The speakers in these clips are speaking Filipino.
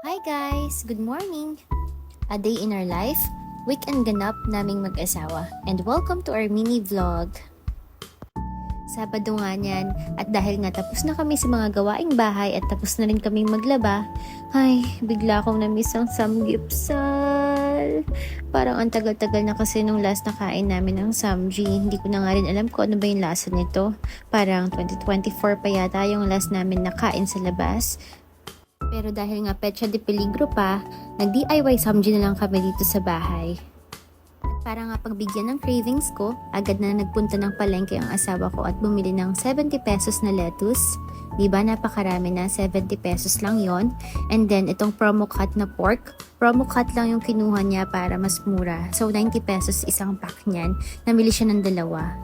Hi guys! Good morning! A day in our life, weekend ganap naming mag-asawa, and welcome to our mini vlog. Sabado nga niyan, at dahil nga tapos na kami sa mga gawaing bahay at tapos na rin kaming maglaba, ay, bigla akong na-miss ang samgyupsal. Parang ang tagal-tagal na kasi nung last na kain namin ng samgy. Hindi ko na nga rin alam kung ano ba yung lasa nito. Parang 2024 pa yata yung last namin nakain sa labas. Pero dahil nga petsa de peligro pa, nag-DIY samgy na lang kami dito sa bahay. At para nga pagbigyan ng cravings ko, agad na nagpunta ng palengke ang asawa ko at bumili ng 70 pesos na lettuce. Diba napakarami na, 70 pesos lang yon. And then itong promo cut na pork, promo cut lang yung kinuha niya para mas mura. So 90 pesos isang pack niyan, namili siya ng dalawa.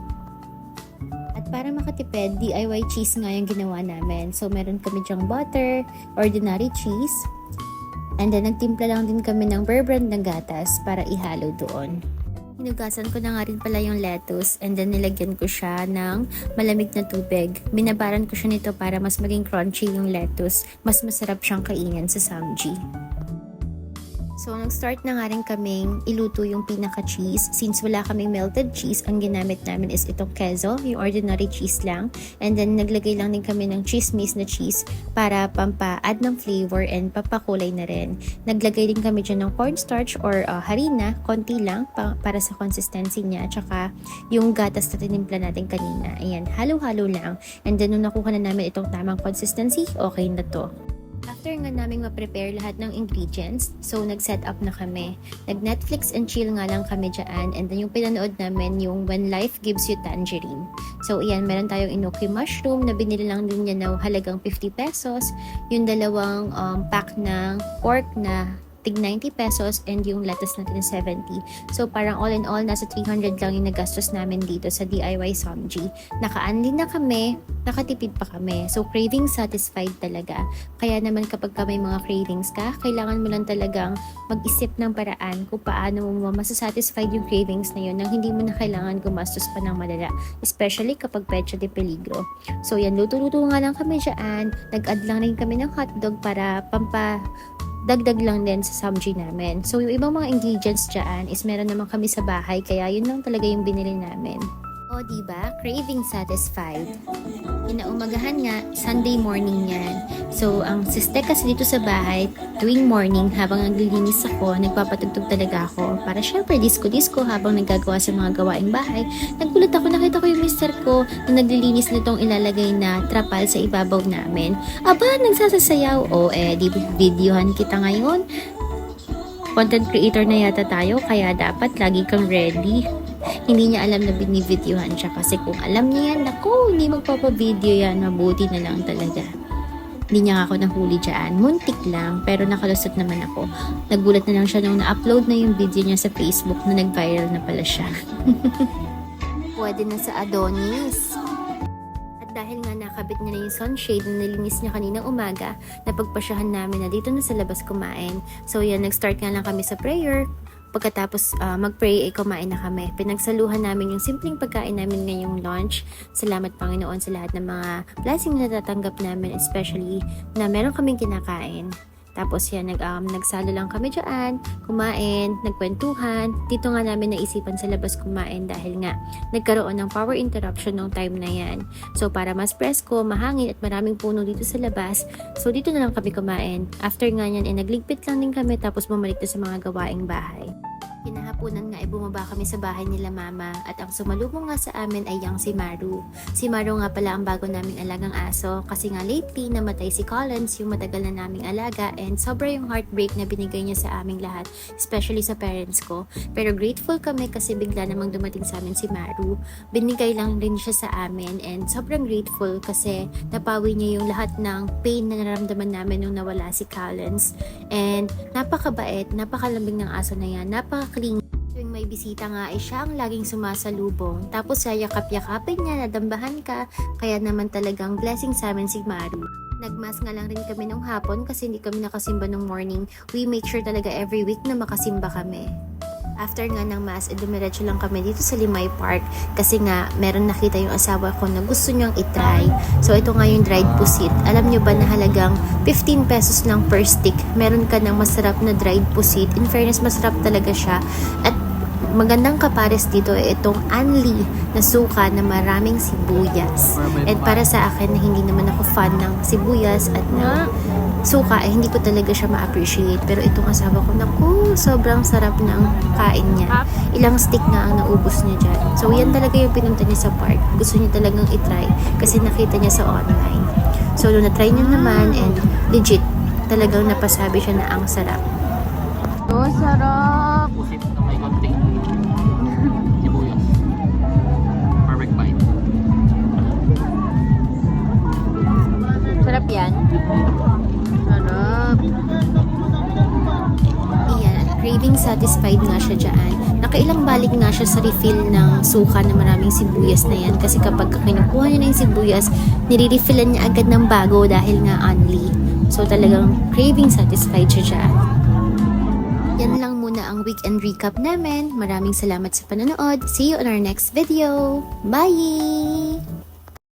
At para makatipid, DIY cheese nga yung ginawa namin. So, meron kami dyang butter, ordinary cheese, and then nagtimpla lang din kami ng Bear Brand ng gatas para ihalo doon. Hinugasan ko na nga rin pala yung lettuce and then nilagyan ko siya ng malamig na tubig. Binabaran ko siya nito para mas maging crunchy yung lettuce. Mas masarap siyang kainin sa samgy. So, nag-start na nga rin kaming iluto yung pinaka-cheese. Since wala kaming melted cheese, ang ginamit namin is itong queso, yung ordinary cheese lang. And then, naglagay lang din kami ng chismis na cheese para pampa-add ng flavor and papakulay na rin. Naglagay din kami dyan ng cornstarch or harina, konti lang, para sa consistency niya. Tsaka, yung gatas na tinimpla natin kanina. Ayan, halo-halo lang. And then, nung nakuha na namin itong tamang consistency, okay na to. After nga namin ma-prepare lahat ng ingredients, so nag-set up na kami. Nag-Netflix and chill nga lang kami dyan. And then yung pinanood namin yung When Life Gives You Tangerine. So iyan, meron tayong enoki mushroom na binili lang din niya na halagang 50 pesos. Yung dalawang pack ng pork na tig 90 pesos and yung lettuce natin 70. So parang all in all, nasa 300 lang yung nagastos namin dito sa DIY samgy. Naka-unli na kami, nakatipid pa kami. So craving satisfied talaga. Kaya naman kapag may mga cravings ka, kailangan mo lang talagang mag-isip ng paraan kung paano mo masasatisfied yung cravings na yun nang hindi mo na kailangan gumastos pa ng malala. Especially kapag petsa de peligro. So yan, luto-luto nga lang kami dyan. Nag-add lang rin kami ng hotdog para dagdag lang din sa samgy namin. So, yung ibang mga ingredients dyan is meron naman kami sa bahay, kaya yun lang talaga yung binili namin. O, diba? Craving satisfied. Inaumagahan nga, Sunday morning yan. So, ang siste kasi dito sa bahay, tuwing morning, habang naglilinis ako, nagpapatugtog talaga ako. Para syempre, disco-disco habang nagagawa sa mga gawaing bahay. Nagulat ako, nakita ko yung mister ko na naglilinis nitong ilalagay na trapal sa ibabaw namin. Aba, nagsasasayaw. O, di videohan kita ngayon. Content creator na yata tayo, kaya dapat lagi kang ready. Hindi niya alam na binivideohan siya kasi kung alam niya yan, naku, hindi magpapavideo yan, mabuti na lang talaga. Hindi niya ako nahuli dyan, muntik lang, pero nakalusot naman ako. Nagulat na lang siya nung na-upload na yung video niya sa Facebook na nag-viral na pala siya. Pwede na sa Adonis. At dahil nga nakabit niya na yung sunshade na nilinis niya kaninang umaga, napagpasyahan namin na dito na sa labas kumain. So yan, nag-start nga lang kami sa prayer. Pagkatapos mag-pray, kumain na kami. Pinagsaluhan namin yung simpleng pagkain namin ngayong lunch. Salamat Panginoon sa lahat ng mga blessing na natatanggap namin, especially na meron kaming kinakain. Tapos yan, nagsalo lang kami dyan, kumain, nagkwentuhan. Dito nga namin naisipan sa labas kumain dahil nga nagkaroon ng power interruption nung time na yan. So para mas presko, mahangin at maraming puno dito sa labas, so dito na lang kami kumain. After nga yan, nagligpit lang din kami tapos bumalik na sa mga gawaing bahay. Kinahaponan nga bumaba kami sa bahay nila mama at ang sumalubong nga sa amin ay yang si Maru. Si Maru nga pala ang bago naming alagang aso kasi nga lately namatay si Collins, yung matagal na naming alaga, and sobra yung heartbreak na binigay niya sa aming lahat, especially sa parents ko. Pero grateful kami kasi bigla namang dumating sa amin si Maru. Binigay lang rin siya sa amin and sobrang grateful kasi napawi niya yung lahat ng pain na nararamdaman namin nung nawala si Collins. And napakabait, napakalambing ng aso na yan, napaka-clean. Tuwing may bisita nga ay siya ang laging sumasalubong. Tapos yakap-yakapin niya, nadambahan ka. Kaya naman talagang blessing sa amin si Maru. Nagmas nga lang rin kami nung hapon kasi hindi kami nakasimba nung morning. We make sure talaga every week na makasimba kami. After nga ng mass, dumiretso lang kami dito sa Limay Park kasi nga meron nakita yung asawa ko na gusto niyang itry. So ito nga yung dried pusit. Alam niyo ba na halagang 15 pesos lang per stick. Meron ka ng masarap na dried pusit. In fairness, masarap talaga siya. At magandang kapares dito ay itong anli na suka na maraming sibuyas. And para sa akin na hindi naman ako fan ng sibuyas at ng suka, ay hindi ko talaga siya ma-appreciate. Pero itong asawa ko, naku, sobrang sarap ng kain niya. Ilang stick na ang naubos niya dyan. So yan talaga yung pinunta niya sa park. Gusto niya talagang itry kasi nakita niya sa online. So nung na-try niya naman and legit, talagang napasabi siya na ang sarap. Oh, sarap! Pusit na may konting sibuyas. Perfect bite. Sarap yan. Sarap. Iyan, craving satisfied nga siya dyan. Nakailang balik nga siya sa refill ng suka na maraming sibuyas na yan. Kasi kapag kinukuha niya na yung sibuyas, nire-refillan niya agad ng bago dahil nga only. So talagang craving satisfied siya dyan. Yan lang muna ang weekend recap namin. Maraming salamat sa panonood. See you on our next video. Bye!